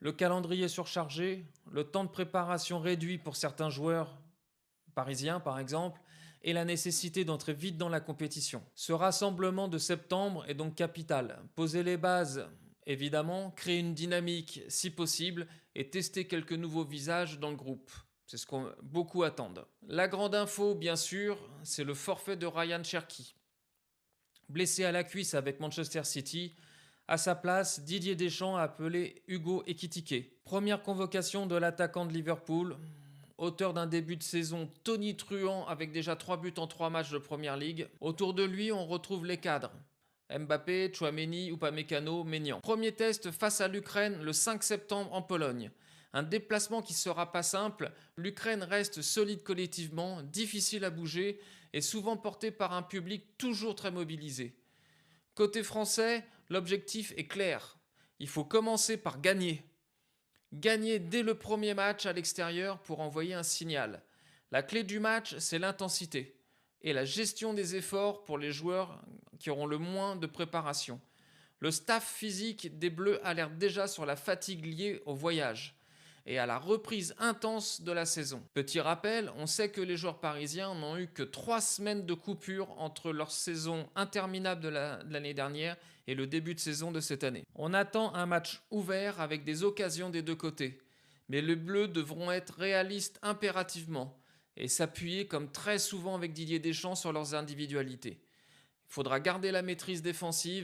Le calendrier surchargé, le temps de préparation réduit pour certains joueurs parisiens par exemple, et la nécessité d'entrer vite dans la compétition. Ce rassemblement de septembre est donc capital. Poser les bases, évidemment, créer une dynamique si possible et tester quelques nouveaux visages dans le groupe. C'est ce qu'on beaucoup attendent. La grande info, bien sûr, c'est le forfait de Ryan Cherki. Blessé à la cuisse avec Manchester City, à sa place, Didier Deschamps a appelé Hugo Ekitike. Première convocation de l'attaquant de Liverpool, auteur d'un début de saison tonitruant avec déjà 3 buts en 3 matchs de Première Ligue. Autour de lui, on retrouve les cadres. Mbappé, Chouameni, Upamecano, Maignan. Premier test face à l'Ukraine le 5 septembre en Pologne. Un déplacement qui sera pas simple, l'Ukraine reste solide collectivement, difficile à bouger et souvent portée par un public toujours très mobilisé. Côté français, l'objectif est clair. Il faut commencer par gagner. Gagner dès le premier match à l'extérieur pour envoyer un signal. La clé du match, c'est l'intensité et la gestion des efforts pour les joueurs qui auront le moins de préparation. Le staff physique des Bleus alerte déjà sur la fatigue liée au voyage et à la reprise intense de la saison. Petit rappel, on sait que les joueurs parisiens n'ont eu que 3 semaines de coupure entre leur saison interminable de l'année dernière et le début de saison de cette année. On attend un match ouvert avec des occasions des deux côtés, mais les Bleus devront être réalistes impérativement et s'appuyer comme très souvent avec Didier Deschamps sur leurs individualités. Il faudra garder la maîtrise défensive